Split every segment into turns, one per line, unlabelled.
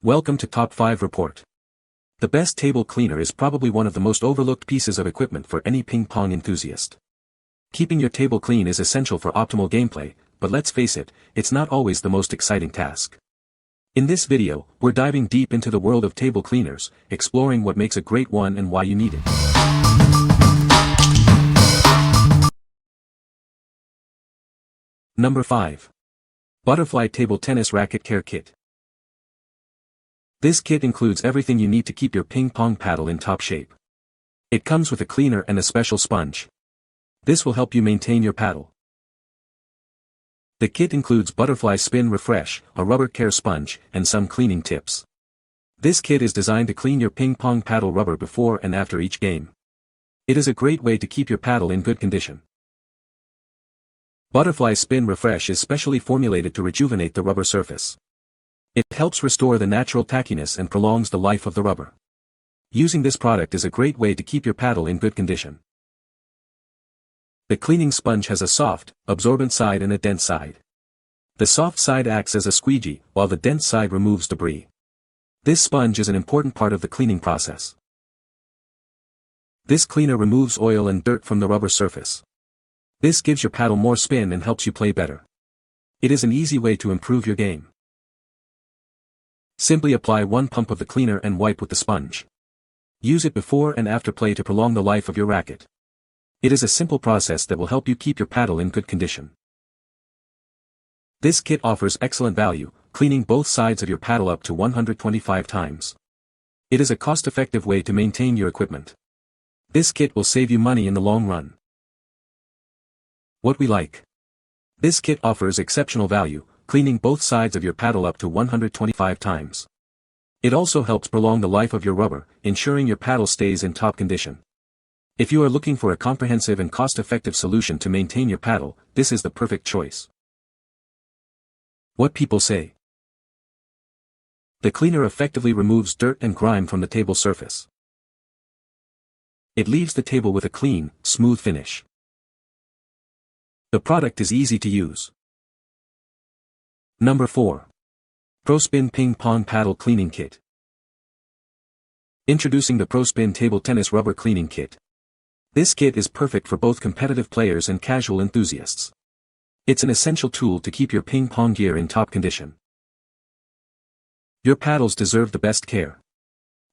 Welcome to Top 5 Report. The best table cleaner is probably one of the most overlooked pieces of equipment for any ping pong enthusiast. Keeping your table clean is essential for optimal gameplay, but let's face it, it's not always the most exciting task. In this video, we're diving deep into the world of table cleaners, exploring what makes a great one and why you need it. Number 5. Butterfly Table Tennis Racket Care Kit. This kit includes everything you need to keep your ping pong paddle in top shape. It comes with a cleaner and a special sponge. This will help you maintain your paddle. The kit includes Butterfly Spin Refresh, a rubber care sponge, and some cleaning tips. This kit is designed to clean your ping pong paddle rubber before and after each game. It is a great way to keep your paddle in good condition. Butterfly Spin Refresh is specially formulated to rejuvenate the rubber surface. It helps restore the natural tackiness and prolongs the life of the rubber. Using this product is a great way to keep your paddle in good condition. The cleaning sponge has a soft, absorbent side and a dense side. The soft side acts as a squeegee, while the dense side removes debris. This sponge is an important part of the cleaning process. This cleaner removes oil and dirt from the rubber surface. This gives your paddle more spin and helps you play better. It is an easy way to improve your game. Simply apply one pump of the cleaner and wipe with the sponge. Use it before and after play to prolong the life of your racket. It is a simple process that will help you keep your paddle in good condition. This kit offers excellent value, cleaning both sides of your paddle up to 125 times. It is a cost-effective way to maintain your equipment. This kit will save you money in the long run. What we like. This kit offers exceptional value, cleaning both sides of your paddle up to 125 times. It also helps prolong the life of your rubber, ensuring your paddle stays in top condition. If you are looking for a comprehensive and cost-effective solution to maintain your paddle, this is the perfect choice. What people say. The cleaner effectively removes dirt and grime from the table surface. It leaves the table with a clean, smooth finish. The product is easy to use. Number 4. ProSpin Ping Pong Paddle Cleaning Kit. Introducing the ProSpin Table Tennis Rubber Cleaning Kit. This kit is perfect for both competitive players and casual enthusiasts. It's an essential tool to keep your ping pong gear in top condition. Your paddles deserve the best care.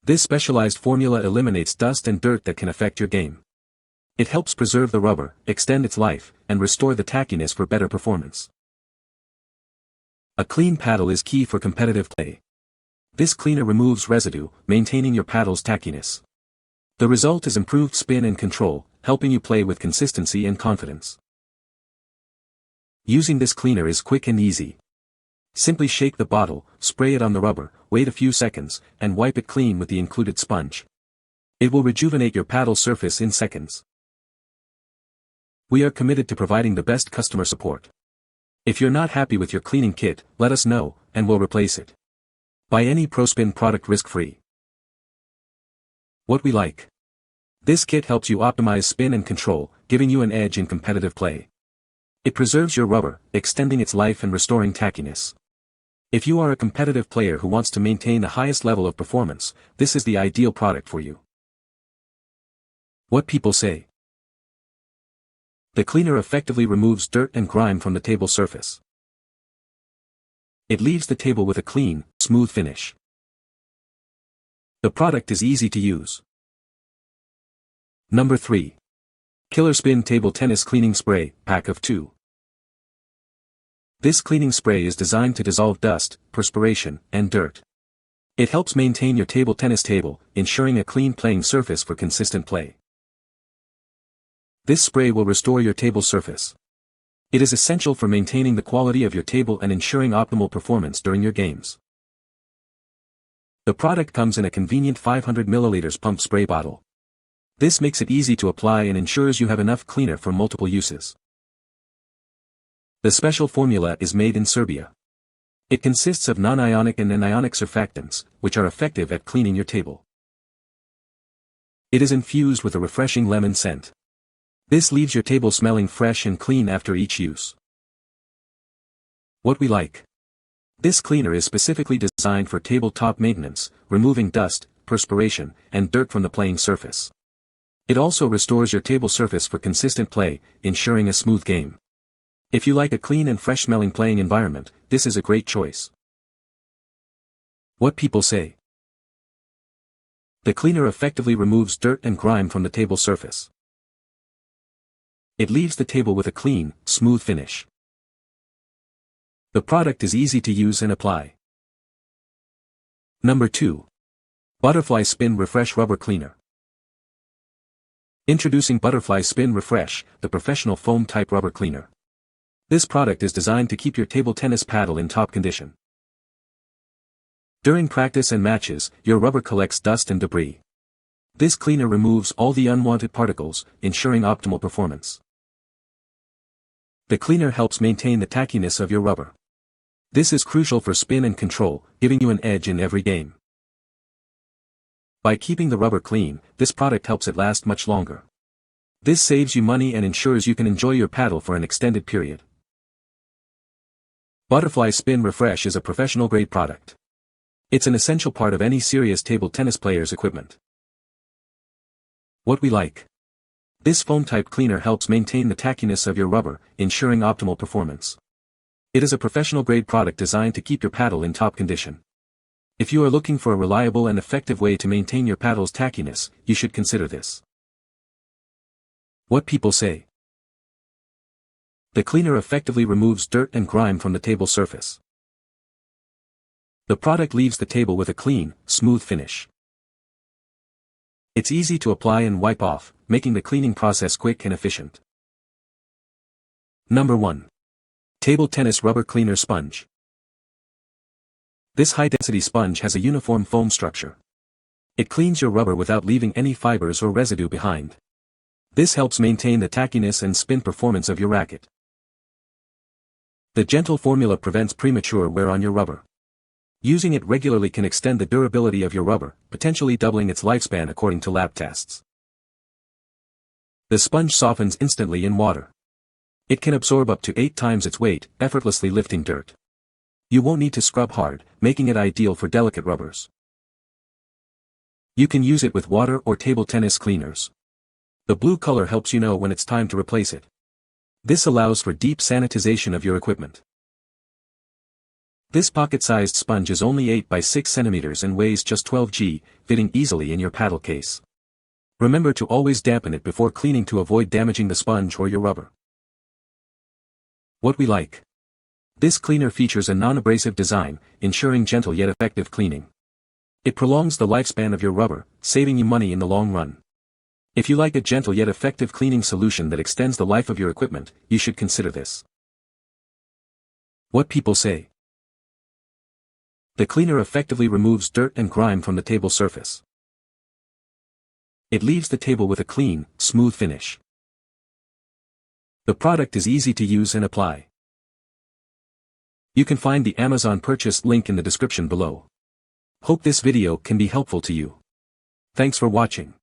This specialized formula eliminates dust and dirt that can affect your game. It helps preserve the rubber, extend its life, and restore the tackiness for better performance. A clean paddle is key for competitive play. This cleaner removes residue, maintaining your paddle's tackiness. The result is improved spin and control, helping you play with consistency and confidence. Using this cleaner is quick and easy. Simply shake the bottle, spray it on the rubber, wait a few seconds, and wipe it clean with the included sponge. It will rejuvenate your paddle surface in seconds. We are committed to providing the best customer support. If you're not happy with your cleaning kit, let us know, and we'll replace it. Buy any ProSpin product risk-free. What we like. This kit helps you optimize spin and control, giving you an edge in competitive play. It preserves your rubber, extending its life and restoring tackiness. If you are a competitive player who wants to maintain the highest level of performance, this is the ideal product for you. What people say. The cleaner effectively removes dirt and grime from the table surface. It leaves the table with a clean, smooth finish. The product is easy to use. Number 3. Killerspin Table Tennis Cleaning Spray, Pack of 2. This cleaning spray is designed to dissolve dust, perspiration, and dirt. It helps maintain your table tennis table, ensuring a clean playing surface for consistent play. This spray will restore your table surface. It is essential for maintaining the quality of your table and ensuring optimal performance during your games. The product comes in a convenient 500 ml pump spray bottle. This makes it easy to apply and ensures you have enough cleaner for multiple uses. The special formula is made in Serbia. It consists of non-ionic and anionic surfactants, which are effective at cleaning your table. It is infused with a refreshing lemon scent. This leaves your table smelling fresh and clean after each use. What we like. This cleaner is specifically designed for tabletop maintenance, removing dust, perspiration, and dirt from the playing surface. It also restores your table surface for consistent play, ensuring a smooth game. If you like a clean and fresh-smelling playing environment, this is a great choice. What people say. The cleaner effectively removes dirt and grime from the table surface. It leaves the table with a clean, smooth finish. The product is easy to use and apply. Number 2. Butterfly Spin Refresh Rubber Cleaner. Introducing Butterfly Spin Refresh, the professional foam-type rubber cleaner. This product is designed to keep your table tennis paddle in top condition. During practice and matches, your rubber collects dust and debris. This cleaner removes all the unwanted particles, ensuring optimal performance. The cleaner helps maintain the tackiness of your rubber. This is crucial for spin and control, giving you an edge in every game. By keeping the rubber clean, this product helps it last much longer. This saves you money and ensures you can enjoy your paddle for an extended period. Butterfly Spin Refresh is a professional-grade product. It's an essential part of any serious table tennis player's equipment. What we like. This foam-type cleaner helps maintain the tackiness of your rubber, ensuring optimal performance. It is a professional-grade product designed to keep your paddle in top condition. If you are looking for a reliable and effective way to maintain your paddle's tackiness, you should consider this. What people say. The cleaner effectively removes dirt and grime from the table surface. The product leaves the table with a clean, smooth finish. It's easy to apply and wipe off, making the cleaning process quick and efficient. Number 1. Table Tennis Rubber Cleaner Sponge. This high-density sponge has a uniform foam structure. It cleans your rubber without leaving any fibers or residue behind. This helps maintain the tackiness and spin performance of your racket. The gentle formula prevents premature wear on your rubber. Using it regularly can extend the durability of your rubber, potentially doubling its lifespan according to lab tests. The sponge softens instantly in water. It can absorb up to 8 times its weight, effortlessly lifting dirt. You won't need to scrub hard, making it ideal for delicate rubbers. You can use it with water or table tennis cleaners. The blue color helps you know when it's time to replace it. This allows for deep sanitization of your equipment. This pocket-sized sponge is only 8 by 6 centimeters and weighs just 12 g, fitting easily in your paddle case. Remember to always dampen it before cleaning to avoid damaging the sponge or your rubber. What we like. This cleaner features a non-abrasive design, ensuring gentle yet effective cleaning. It prolongs the lifespan of your rubber, saving you money in the long run. If you like a gentle yet effective cleaning solution that extends the life of your equipment, you should consider this. What people say. The cleaner effectively removes dirt and grime from the table surface. It leaves the table with a clean, smooth finish. The product is easy to use and apply. You can find the Amazon purchase link in the description below. Hope this video can be helpful to you. Thanks for watching.